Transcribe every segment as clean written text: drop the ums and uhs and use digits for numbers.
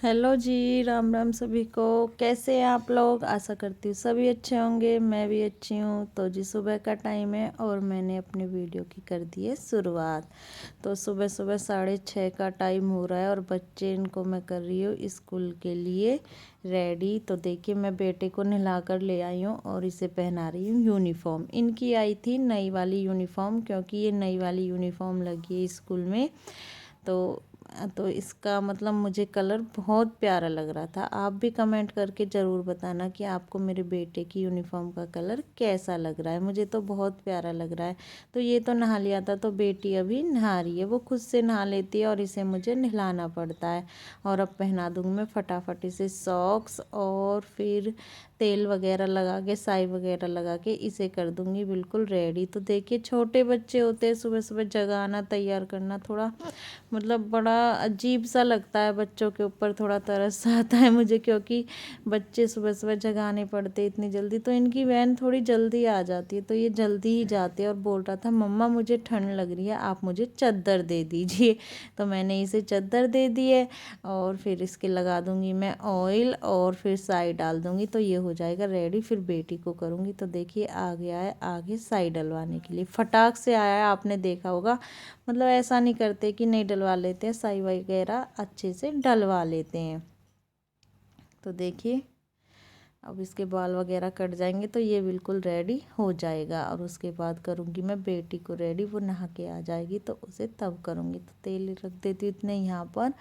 Hello जी, राम राम सभी को। कैसे हैं आप लोग? आशा करती हूँ सभी अच्छे होंगे। मैं भी अच्छी हूँ। तो जी सुबह का टाइम है और मैंने अपनी वीडियो की कर दी है शुरुआत। तो सुबह सुबह 6:30 का टाइम हो रहा है और बच्चे इनको मैं कर रही हूँ स्कूल के लिए रेडी। तो देखिए मैं बेटे को नहला कर ले आई हूँ और इसे पहना रही हूँ यूनिफॉर्म। इनकी आई थी नई वाली यूनिफॉर्म, क्योंकि ये नई वाली यूनिफॉर्म लगी है स्कूल में। तो इसका मतलब मुझे कलर बहुत प्यारा लग रहा था। आप भी कमेंट करके ज़रूर बताना कि आपको मेरे बेटे की यूनिफॉर्म का कलर कैसा लग रहा है। मुझे तो बहुत प्यारा लग रहा है। तो ये तो नहा लिया था, तो बेटी अभी नहा रही है। वो खुद से नहा लेती है और इसे मुझे नहलाना पड़ता है। और अब पहना दूँगी मैं फटाफट इसे सॉक्स, और फिर तेल वगैरह लगा के, साई वगैरह लगा के इसे कर दूँगी बिल्कुल रेडी। तो देखिए छोटे बच्चे होते हैं, सुबह सुबह जगाना, तैयार करना थोड़ा मतलब बड़ा अजीब सा लगता है। बच्चों के ऊपर थोड़ा तरस आता है मुझे, क्योंकि बच्चे सुबह सुबह जगाने पड़ते इतनी जल्दी। तो इनकी वैन थोड़ी जल्दी आ जाती है, तो ये जल्दी ही जाते हैं। और बोल रहा था मम्मा मुझे ठंड लग रही है, आप मुझे चादर दे दीजिए। तो मैंने इसे चादर दे दी है। और फिर इसके लगा दूंगी मैं ऑयल, और फिर साई डाल दूंगी, तो ये हो जाएगा रेडी। फिर बेटी को करूँगी। तो देखिए आ गया है आगे साई डलवाने के लिए। फटाक से आया है, आपने देखा होगा। मतलब ऐसा नहीं करते कि नहीं डलवा लेते हैं, साई वगैरह अच्छे से डलवा लेते हैं। तो देखिए अब इसके बाल वगैरह कट जाएंगे तो ये बिल्कुल रेडी हो जाएगा। और उसके बाद करूँगी मैं बेटी को रेडी। वो नहा के आ जाएगी तो उसे तब करूँगी। तो तेल रख देती हूँ इतने यहाँ पर।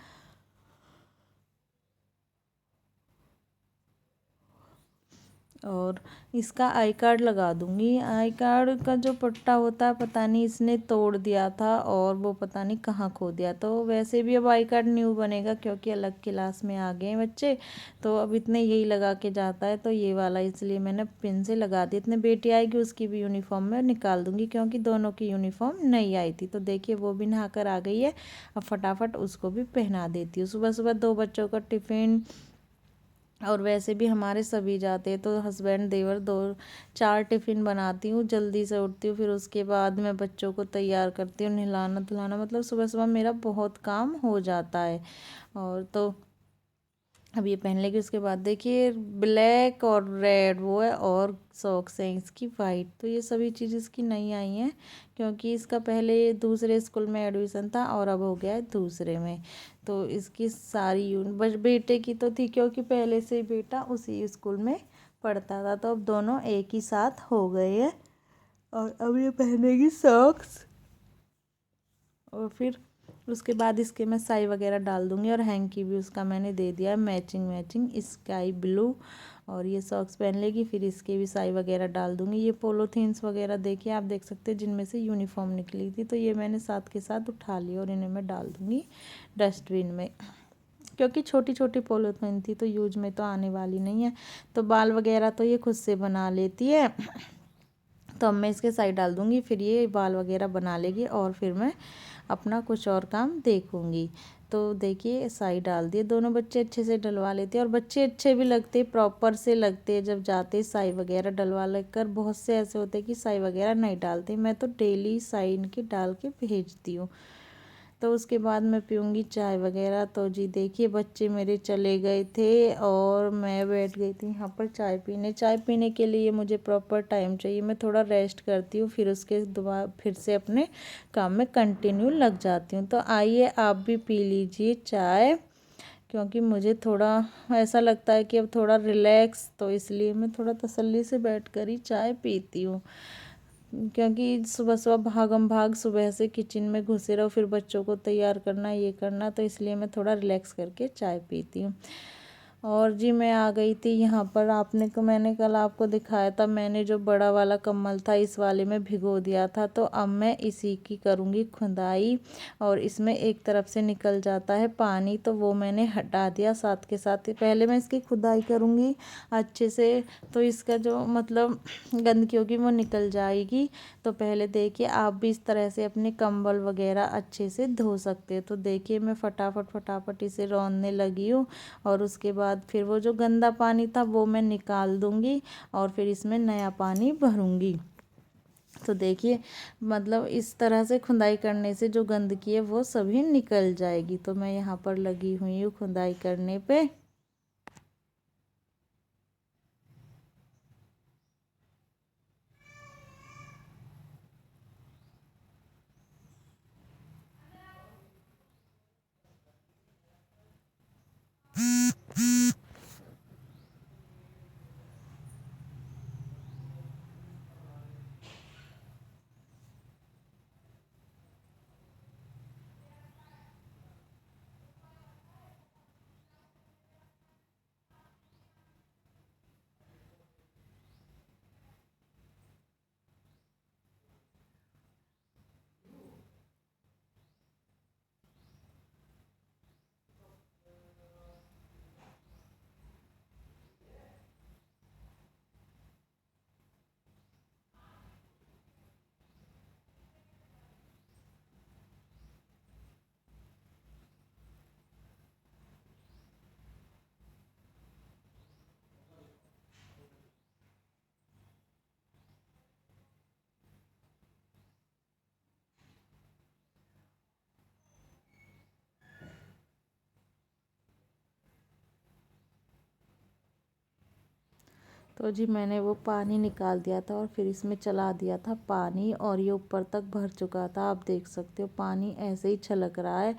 और इसका आई कार्ड लगा दूंगी। आई कार्ड का जो पट्टा होता है, पता नहीं इसने तोड़ दिया था और वो पता नहीं कहाँ खो दिया। तो वैसे भी अब आई कार्ड न्यू बनेगा, क्योंकि अलग क्लास में आ गए हैं बच्चे। तो अब इतने यही लगा के जाता है, तो ये वाला इसलिए मैंने पिन से लगा दिया। इतने बेटी आएगी उसकी भी यूनिफॉर्म में निकाल दूंगी, क्योंकि दोनों की यूनिफॉर्म नई आई थी। तो देखिए वो भी नहा कर आ गई है। अब फटाफट उसको भी पहना देती हूँ। सुबह सुबह 2 बच्चों का टिफ़िन, और वैसे भी हमारे सभी जाते हैं, तो हस्बैंड देवर 2-4 टिफ़िन बनाती हूँ। जल्दी से उठती हूँ, फिर उसके बाद मैं बच्चों को तैयार करती हूँ, नहलाना धुलाना, मतलब सुबह सुबह मेरा बहुत काम हो जाता है। और तो अब ये पहन लेगी। उसके बाद देखिए ब्लैक और रेड वो है, और सॉक्स हैं इसकी वाइट। तो ये सभी चीज़ इसकी नई आई हैं, क्योंकि इसका पहले दूसरे स्कूल में एडमिशन था और अब हो गया है दूसरे में। तो इसकी सारी बस बेटे की तो थी, क्योंकि पहले से ही बेटा उसी स्कूल में पढ़ता था। तो अब दोनों एक ही साथ हो गए हैं। और अब ये पहनेगी सॉक्स, और फिर उसके बाद इसके मैं साई वगैरह डाल दूंगी। और हैंकी भी उसका मैंने दे दिया है मैचिंग मैचिंग स्काई ब्लू। और ये सॉक्स पहन लेगी, फिर इसके भी साई वगैरह डाल दूंगी। ये पोलोथीन्स वगैरह देखिए आप देख सकते हैं, जिनमें से यूनिफॉर्म निकली थी, तो ये मैंने साथ के साथ उठा लिया और इन्हें मैं डाल दूंगी डस्टबिन में, क्योंकि छोटी छोटी पोलोथीन थी तो यूज में तो आने वाली नहीं है। तो बाल वगैरह तो ये खुद से बना लेती है। तो अब मैं इसके साइड डाल दूँगी, फिर ये बाल वगैरह बना लेगी और फिर मैं अपना कुछ और काम देखूँगी। तो देखिए साई डाल दिए। दोनों बच्चे अच्छे से डलवा लेते हैं, और बच्चे अच्छे भी लगते, प्रॉपर से लगते हैं जब जाते साई वगैरह डलवा लेकर। बहुत से ऐसे होते हैं कि साई वगैरह नहीं डालते। मैं तो डेली साई इनकी डाल के भेजती हूँ। तो उसके बाद मैं पीऊँगी चाय वगैरह। तो जी देखिए बच्चे मेरे चले गए थे और मैं बैठ गई थी यहाँ पर चाय पीने। चाय पीने के लिए मुझे प्रॉपर टाइम चाहिए। मैं थोड़ा रेस्ट करती हूँ, फिर उसके दोबारा फिर से अपने काम में कंटिन्यू लग जाती हूँ। तो आइए आप भी पी लीजिए चाय, क्योंकि मुझे थोड़ा ऐसा लगता है कि अब थोड़ा रिलैक्स, तो इसलिए मैं थोड़ा तसल्ली से बैठ कर ही चाय पीती हूँ। क्योंकि सुबह सुबह भागम भाग सुबह से किचन में घुसे रहो, फिर बच्चों को तैयार करना, ये करना, तो इसलिए मैं थोड़ा रिलैक्स करके चाय पीती हूँ। और जी मैं आ गई थी यहाँ पर। आपने को मैंने कल आपको दिखाया था, मैंने जो बड़ा वाला कम्बल था इस वाले में भिगो दिया था। तो अब मैं इसी की करूँगी खुदाई। और इसमें एक तरफ से निकल जाता है पानी, तो वो मैंने हटा दिया। साथ के साथ ही पहले मैं इसकी खुदाई करूँगी अच्छे से, तो इसका जो मतलब गंदगी होगी वो निकल जाएगी। तो पहले देखिए आप भी इस तरह से अपने कंबल वगैरह अच्छे से धो सकते हैं। तो देखिए मैं फटाफट फटाफट इसे रौंदने लगी हूँ। और उसके बाद फिर वो जो गंदा पानी था वो मैं निकाल दूँगी, और फिर इसमें नया पानी भरूँगी। तो देखिए मतलब इस तरह से खुदाई करने से जो गंदगी है वो सभी निकल जाएगी। तो मैं यहाँ पर लगी हुई हूँ खुदाई करने पे। तो जी मैंने वो पानी निकाल दिया था और फिर इसमें चला दिया था पानी, और ये ऊपर तक भर चुका था। आप देख सकते हो पानी ऐसे ही छलक रहा है,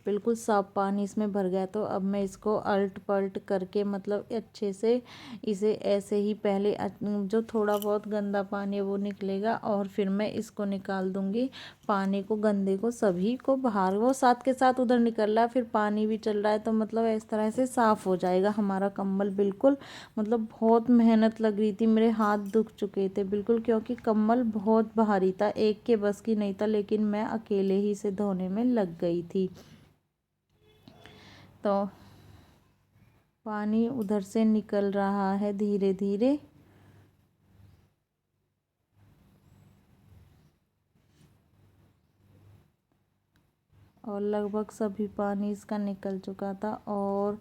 बिल्कुल साफ पानी इसमें भर गया। तो अब मैं इसको अल्ट पल्ट करके मतलब अच्छे से इसे ऐसे ही पहले जो थोड़ा बहुत गंदा पानी है वो निकलेगा, और फिर मैं इसको निकाल दूंगी पानी को, गंदे को सभी को बाहर। वो साथ के साथ उधर निकल रहा है, फिर पानी भी चल रहा है, तो मतलब इस तरह से साफ़ हो जाएगा हमारा कम्बल बिल्कुल। मतलब बहुत मेहनत लग रही थी, मेरे हाथ दुख चुके थे बिल्कुल, क्योंकि कम्बल बहुत भारी था, एक के बस की नहीं था। लेकिन मैं अकेले ही से धोने में लग गई थी। तो पानी उधर से निकल रहा है धीरे धीरे। और लगभग सभी पानी इसका निकल चुका था, और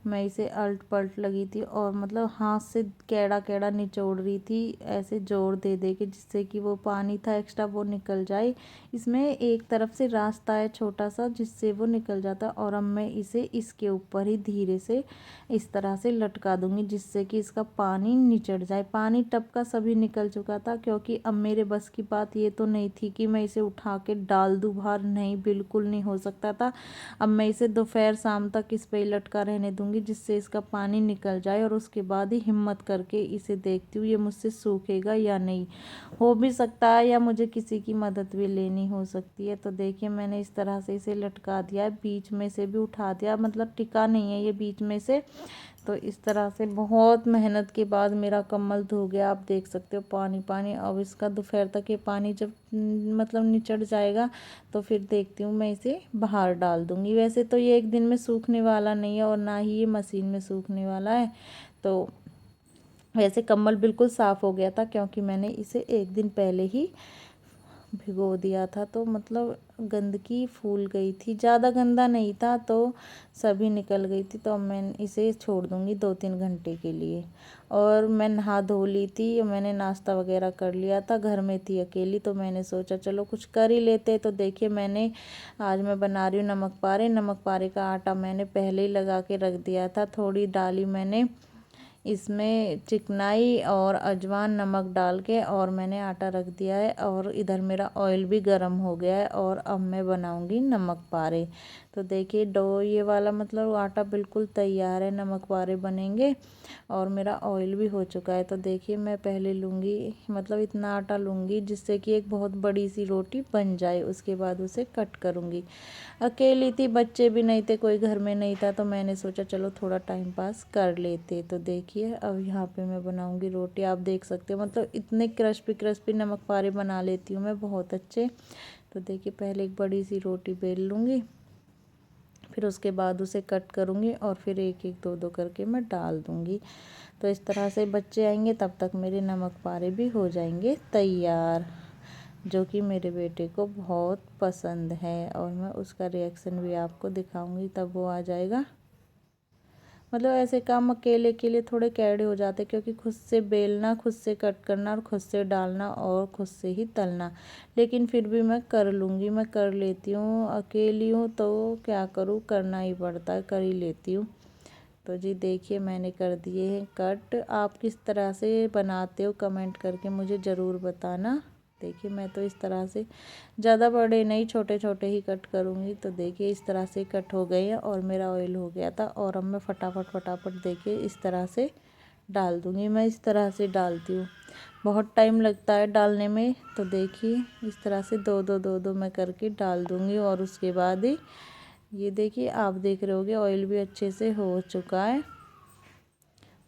मैं इसे अल्ट पल्ट लगी थी, और मतलब हाथ से कैड़ा कैड़ा निचोड़ रही थी, ऐसे जोर दे दे के, जिससे कि वो पानी था एक्स्ट्रा वो निकल जाए। इसमें एक तरफ से रास्ता है छोटा सा जिससे वो निकल जाता। और अब मैं इसे इसके ऊपर ही धीरे से इस तरह से लटका दूंगी, जिससे कि इसका पानी निचड़ जाए। पानी टप का सभी निकल चुका था, क्योंकि अब मेरे बस की बात ये तो नहीं थी कि मैं इसे उठा के डाल दूँ बाहर, नहीं बिल्कुल नहीं हो सकता था। अब मैं इसे दोपहर शाम तक इस पे लटका रहने दूंगी, जिससे इसका पानी निकल जाए, और उसके बाद ही हिम्मत करके इसे देखती हूँ ये मुझसे सूखेगा या नहीं। हो भी सकता है या मुझे किसी की मदद भी लेनी हो सकती है। तो देखिए मैंने इस तरह से इसे लटका दिया है, बीच में से भी उठा दिया, मतलब टिका नहीं है ये बीच में से। तो इस तरह से बहुत मेहनत के बाद मेरा कम्बल धो गया। आप देख सकते हो पानी पानी। अब इसका दोपहर तक ये पानी जब मतलब निचड़ जाएगा, तो फिर देखती हूँ मैं इसे बाहर डाल दूँगी। वैसे तो ये एक दिन में सूखने वाला नहीं है, और ना ही ये मशीन में सूखने वाला है। तो वैसे कम्बल बिल्कुल साफ़ हो गया था, क्योंकि मैंने इसे एक दिन पहले ही भिगो दिया था। तो मतलब गंदगी फूल गई थी, ज़्यादा गंदा नहीं था, तो सभी निकल गई थी। तो अब मैं इसे छोड़ दूँगी 2-3 घंटे के लिए। और मैं नहा धो ली थी, मैंने नाश्ता वगैरह कर लिया था, घर में थी अकेली, तो मैंने सोचा चलो कुछ कर ही लेते। तो देखिए मैंने आज मैं बना रही हूँ नमक पारे। नमक पारे का आटा मैंने पहले ही लगा के रख दिया था, थोड़ी डाली मैंने इसमें चिकनाई और अजवान नमक डाल के, और मैंने आटा रख दिया है। और इधर मेरा ऑयल भी गर्म हो गया है, और अब मैं बनाऊंगी नमक पारे। तो देखिए डो ये वाला मतलब आटा बिल्कुल तैयार है, नमक पारे बनेंगे। और मेरा ऑयल भी हो चुका है। तो देखिए मैं पहले लूँगी मतलब इतना आटा लूँगी जिससे कि एक बहुत बड़ी सी रोटी बन जाए, उसके बाद उसे कट करूँगी। अकेली थी, बच्चे भी नहीं थे, कोई घर में नहीं था, तो मैंने सोचा चलो थोड़ा टाइम पास कर लेते। तो देखिए अब यहाँ पे मैं बनाऊँगी रोटी। आप देख सकते हो मतलब इतने क्रिस्पी क्रिस्पी नमक पारे बना लेती हूँ मैं बहुत अच्छे। तो देखिए पहले एक बड़ी सी रोटी बेल लूँगी, फिर उसके बाद उसे कट करूँगी, और फिर एक एक दो दो करके मैं डाल दूँगी। तो इस तरह से बच्चे आएंगे तब तक मेरे नमक पारे भी हो जाएंगे तैयार, जो कि मेरे बेटे को बहुत पसंद है। और मैं उसका रिएक्शन भी आपको दिखाऊंगी, तब वो आ जाएगा मतलब ऐसे काम अकेले के लिए थोड़े कैडे हो जाते, क्योंकि खुद से बेलना, खुद से कट करना और खुद से डालना और खुद से ही तलना। लेकिन फिर भी मैं कर लूँगी, मैं कर लेती हूँ, अकेली हूँ तो क्या करूँ, करना ही पड़ता है, कर ही लेती हूँ। तो जी देखिए मैंने कर दिए हैं कट। आप किस तरह से बनाते हो कमेंट करके मुझे ज़रूर बताना। देखिए मैं तो इस तरह से ज़्यादा बड़े नहीं, छोटे छोटे ही कट करूँगी। तो देखिए इस तरह से कट हो गए हैं और मेरा ऑयल हो गया था। और अब मैं फटाफट देखिए इस तरह से डाल दूँगी। मैं इस तरह से डालती हूँ, बहुत टाइम लगता है डालने में। तो देखिए इस तरह से दो मैं करके डाल दूँगी। और उसके बाद ही ये देखिए आप देख रहे होगे ऑयल भी अच्छे से हो चुका है।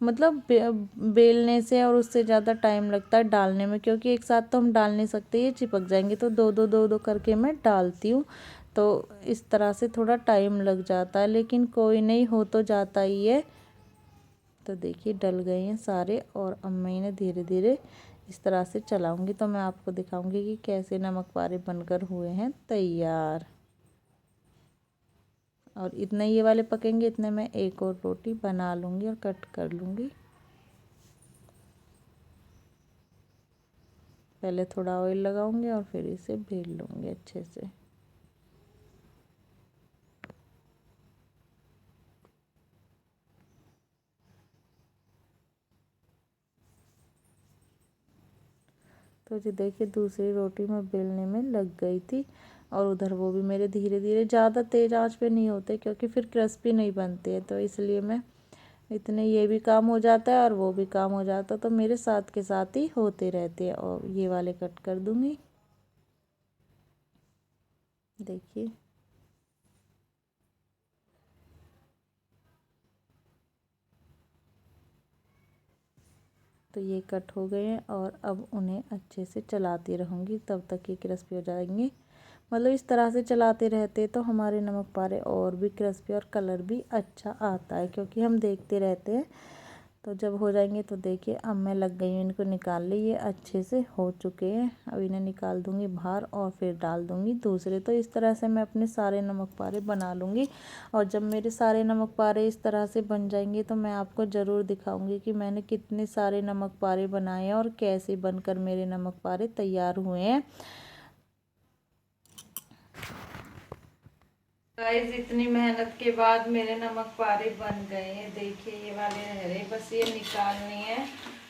मतलब बेलने से और उससे ज़्यादा टाइम लगता है डालने में, क्योंकि एक साथ तो हम डाल नहीं सकते, ये चिपक जाएंगे। तो दो करके मैं डालती हूँ। तो इस तरह से थोड़ा टाइम लग जाता है, लेकिन कोई नहीं, हो तो जाता ही है। तो देखिए डल गए हैं सारे। और अब मैं इन्हें धीरे धीरे इस तरह से चलाऊँगी तो मैं आपको दिखाऊँगी कि कैसे नमक पारे बनकर हुए हैं तैयार। और इतने ये वाले पकेंगे, इतने मैं एक और रोटी बना लूँगी और कट कर लूँगी। पहले थोड़ा ऑयल लगाऊंगी और फिर इसे बेल लूँगी अच्छे से। तो जी देखिए दूसरी रोटी मैं बेलने में लग गई थी। और उधर वो भी मेरे धीरे धीरे, ज़्यादा तेज़ आंच पे नहीं होते क्योंकि फिर क्रिस्पी नहीं बनते हैं। तो इसलिए मैं इतने, ये भी काम हो जाता है और वो भी काम हो जाता है, तो मेरे साथ के साथ ही होते रहते हैं। और ये वाले कट कर दूँगी। देखिए तो ये कट हो गए हैं और अब उन्हें अच्छे से चलाती रहूँगी तब तक ये क्रिस्पी हो जाएंगे। मतलब इस तरह से चलाते रहते तो हमारे नमक पारे और भी क्रिस्पी और कलर भी अच्छा आता है, क्योंकि हम देखते रहते हैं। तो जब हो जाएंगे तो देखिए अब मैं लग गई हूँ इनको निकाल ली, ये अच्छे से हो चुके हैं। अब इन्हें निकाल दूँगी बाहर और फिर डाल दूँगी दूसरे। तो इस तरह से मैं अपने सारे नमक पारे बना लूँगी। और जब मेरे सारे नमक पारे इस तरह से बन जाएंगे तो मैं आपको ज़रूर दिखाऊँगी कि मैंने कितने सारे नमक पारे बनाए हैं और कैसे बनकर मेरे नमक पारे तैयार हुए हैं। गाइस इतनी मेहनत के बाद मेरे नमक पारे बन गए हैं। देखिए ये वाले रह रहे, बस ये निकालनी है।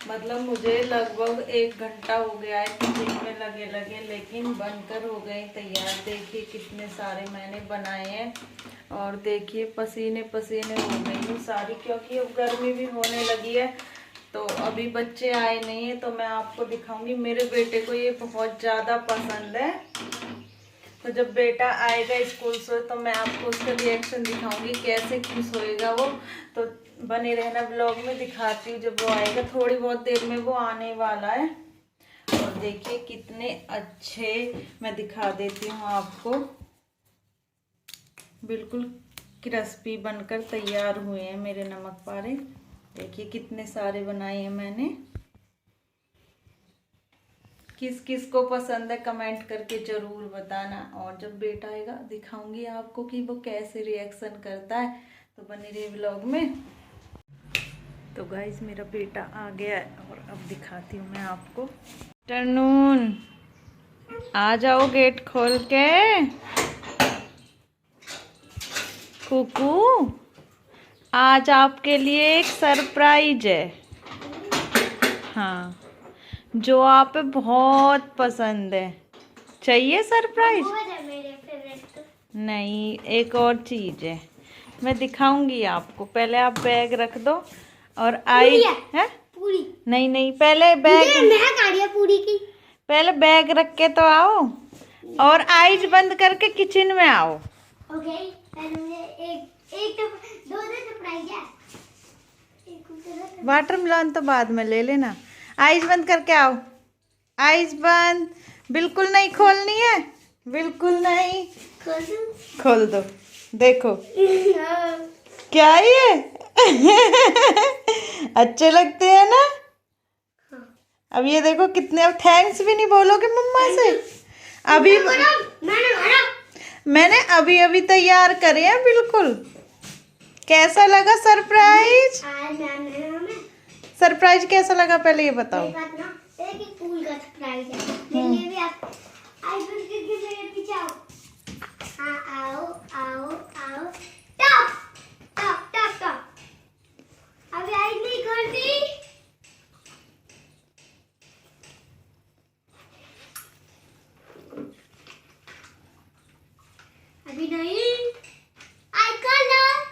मतलब मुझे लगभग 1 घंटा हो गया है किचन में लगे, लेकिन बनकर हो गए तैयार। देखिए कितने सारे मैंने बनाए हैं। और देखिए पसीने पसीने हो गई हूँ सारी, क्योंकि अब गर्मी भी होने लगी है। तो अभी बच्चे आए नहीं है तो मैं आपको दिखाऊंगी। मेरे बेटे को ये बहुत ज़्यादा पसंद है। तो जब बेटा आएगा स्कूल से तो मैं आपको उसका रिएक्शन दिखाऊंगी, कैसे खुश होएगा वो। तो बने रहना ब्लॉग में, दिखाती हूँ जब वो आएगा। थोड़ी बहुत देर में वो आने वाला है। और देखिए कितने अच्छे, मैं दिखा देती हूँ आपको, बिल्कुल क्रिस्पी बनकर तैयार हुए हैं मेरे नमक पारे। देखिए कितने सारे बनाए हैं मैंने। किस किस को पसंद है कमेंट करके ज़रूर बताना। और जब बेटा आएगा दिखाऊंगी आपको कि वो कैसे रिएक्शन करता है। तो बने रहिए व्लॉग में। तो गाइस मेरा बेटा आ गया है और अब दिखाती हूँ मैं आपको। टर्नून आ जाओ, गेट खोल के। कुकू आज आपके लिए एक सरप्राइज है। हाँ, जो आप बहुत पसंद है। चाहिए सरप्राइज? नहीं, एक और चीज है, मैं दिखाऊंगी आपको। पहले आप बैग रख दो और आई है पूरी। नहीं नहीं, पहले बैग, पूरी की पहले बैग रख के तो आओ और आईज बंद करके किचन में आओ। ओके, वाटरमेलन तो बाद में ले लेना। आईज बंद करके आओ। आईज बंद, बिल्कुल नहीं खोलनी है, बिल्कुल नहीं। खोल दो। देखो क्या ये अच्छे लगते हैं ना। अब ये देखो कितने, अब थैंक्स भी नहीं बोलोगे मम्मा से। अभी मैंने अभी अभी तैयार करे हैं बिल्कुल। कैसा लगा सरप्राइज? आज मैम ने हमें सरप्राइज कैसा लगा पहले ये बताओ। मेरे पास ना एक फूल का सरप्राइज है। मेरे लिए भी आप आईफोन के मेरे पीछे आओ। हाँ आओ आओ आओ। Top top top top. अभी आई नहीं करती। अभी नहीं। आई कलर।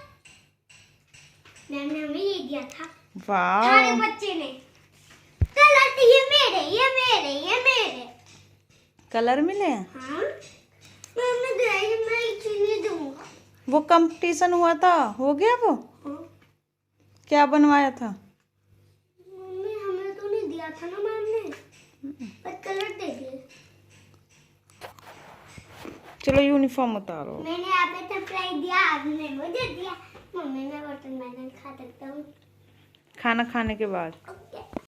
मैम ने हमें ये दिया था। वाह सारे बच्चे ने कलर तो ये मेरे ये मेरे ये मेरे। कलर मिले हैं। हाँ मैंने दिया ये मैं इसीलिए दूंगा। वो कंपटीशन हुआ था, हो गया वो? हाँ। क्या बनवाया था? मम्मी हमें तो नहीं दिया था ना मैम ने, पर कलर दे दिए। चलो यूनिफॉर्म उतारो। मैंने आप पे सरप्राइज दिया, आपने मुझे दिया। मम्मी मैं वाटरमेलन खा सकता हूँ? खाना खाने के बाद। ओके।